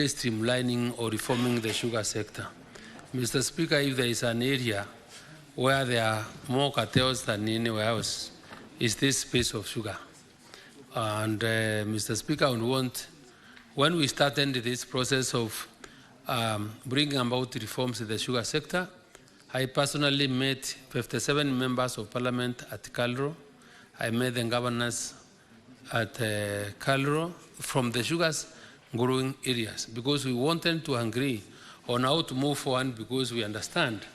streamlining or reforming the sugar sector. Mr. Speaker, if there is an area where there are more cartels than anywhere else, is this space of sugar. And Mr. Speaker, I would want, when we started this process of bringing about reforms in the sugar sector, I personally met 57 members of parliament at Calro. I met the governors at Calro from the sugars growing areas because we wanted to agree on how to move forward because we understand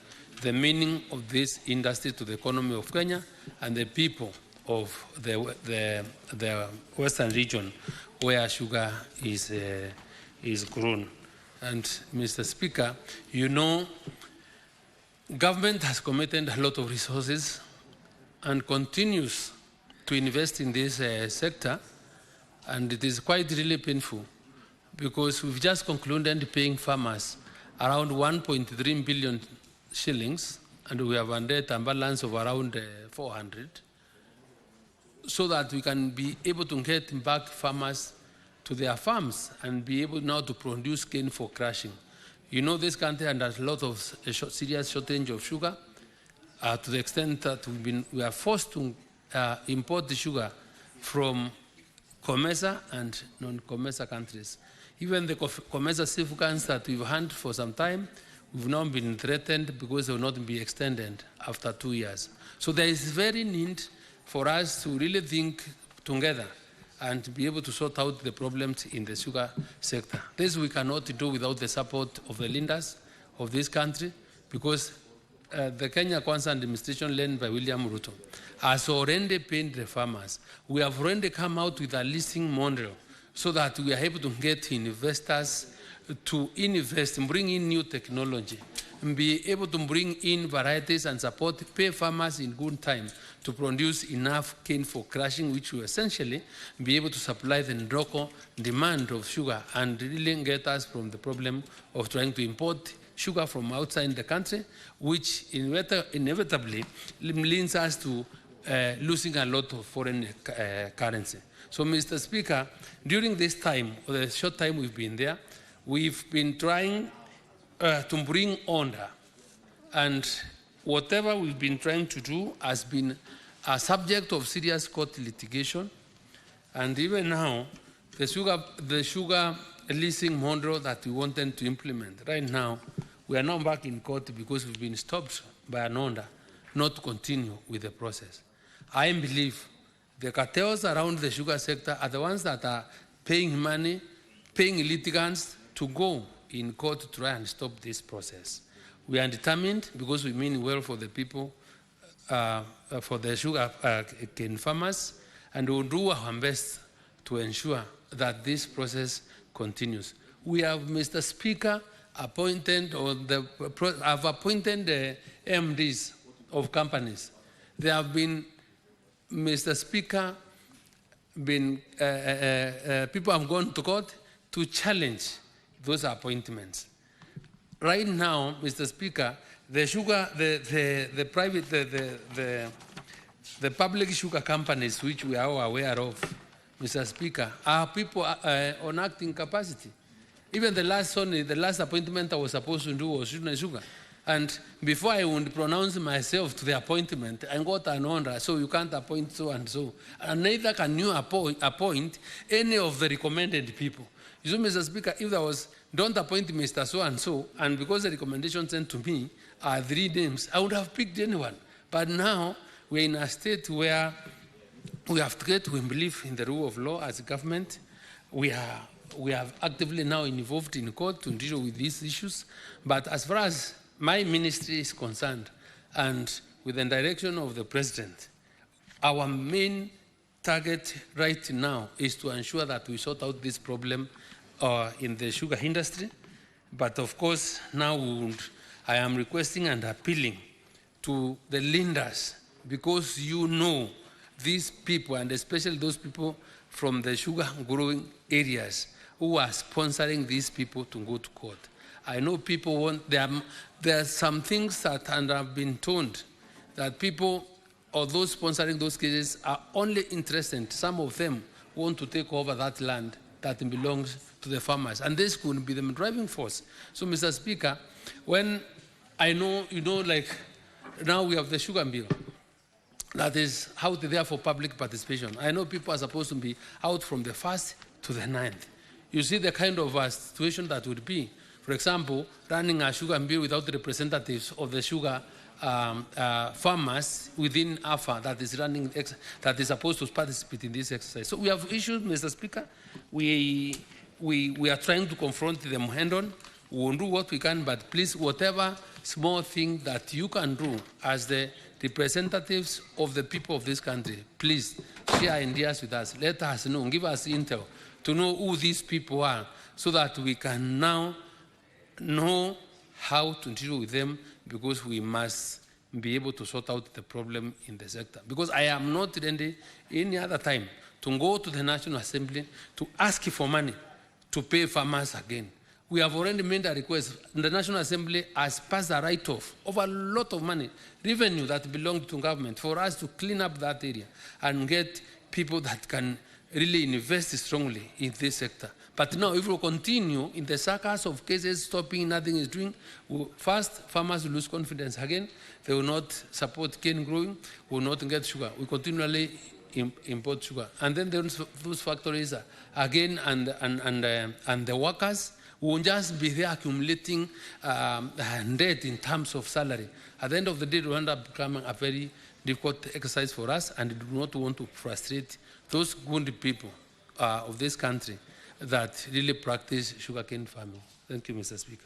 the meaning of this industry to the economy of Kenya and the people of the western region where sugar is grown. And Mr. Speaker, you know, government has committed a lot of resources and continues to invest in this sector, and it is quite really painful because we've just concluded paying farmers around 1.3 billion shillings, and we have a debt and balance of around 400, so that we can be able to get back farmers to their farms and be able now to produce cane for crushing. You know, this country has a lot of serious shortage of sugar to the extent that we are forced to import the sugar from COMESA and non-COMESA countries. Even the COMESA safeguards that we've had for some time, we've now been threatened because they will not be extended after 2 years. So there is very need for us to really think together and be able to sort out the problems in the sugar sector. This we cannot do without the support of the leaders of this country, because the Kenya Kwanza administration led by William Ruto has already paid the farmers. We have already come out with a leasing model so that we are able to get investors to invest and bring in new technology and be able to bring in varieties and support, pay farmers in good time to produce enough cane for crushing, which will essentially be able to supply the local demand of sugar and really get us from the problem of trying to import sugar from outside the country, which inevitably leads us to losing a lot of foreign currency. So, Mr. Speaker, during this time, or the short time we've been there, we've been trying to bring order, and whatever we've been trying to do has been a subject of serious court litigation. And even now, the sugar leasing model that we wanted to implement, right now, we are now back in court because we've been stopped by an order not to continue with the process. I believe the cartels around the sugar sector are the ones that are paying money, paying litigants to go in court to try and stop this process. We are determined, because we mean well for the people, for the sugar cane farmers, and we will do our best to ensure that this process continues. We have, Mr. Speaker, appointed, have appointed the MDs of companies. There have been, Mr. Speaker, people have gone to court to challenge those appointments. Right now, Mr. Speaker, the public sugar companies, which we are all aware of, Mr. Speaker, are people on acting capacity. Even the last appointment I was supposed to do was sugar. And before I would pronounce myself to the appointment, I got an order, so you can't appoint so and so. And neither can you appoint any of the recommended people. So, Mr. Speaker, if there was, don't appoint Mr. So-and-so, and because the recommendation sent to me are 3 names, I would have picked anyone. But now we're in a state where we have to believe in the rule of law as a government. We have actively now involved in court to deal with these issues. But as far as my ministry is concerned, and with the direction of the President, our main target right now is to ensure that we sort out this problem in the sugar industry. But of course, now I am requesting and appealing to the lenders, because you know these people, and especially those people from the sugar growing areas who are sponsoring these people to go to court. I know people want, there are some things that, and I've been told that people or those sponsoring those cases are only interested, some of them want to take over that land that belongs to to the farmers. And this could be the driving force. So, Mr. Speaker, when I know, like now we have the sugar bill that is out there for public participation. I know people are supposed to be out from the 1st to the 9th. You see the kind of situation that would be. For example, running a sugar bill without representatives of the sugar farmers within AFA that is running, that is supposed to participate in this exercise. So we have issues, Mr. Speaker. We are trying to confront them head-on. We will do what we can, but please, whatever small thing that you can do as the representatives of the people of this country, please share ideas with us. Let us know, give us intel to know who these people are so that we can now know how to deal with them, because we must be able to sort out the problem in the sector. Because I am not ready any other time to go to the National Assembly to ask for money to pay farmers again. We have already made a request. The National Assembly has passed a write-off of a lot of money, revenue that belongs to government, for us to clean up that area and get people that can really invest strongly in this sector. But now, if we continue in the circus of cases, stopping, nothing is doing, first, farmers will lose confidence again. They will not support cane growing, will not get sugar. We continually import sugar. And then those factories again, and the workers will just be there accumulating debt in terms of salary. At the end of the day, it will end up becoming a very difficult exercise for us, and we do not want to frustrate those good people of this country that really practice sugarcane farming. Thank you, Mr. Speaker.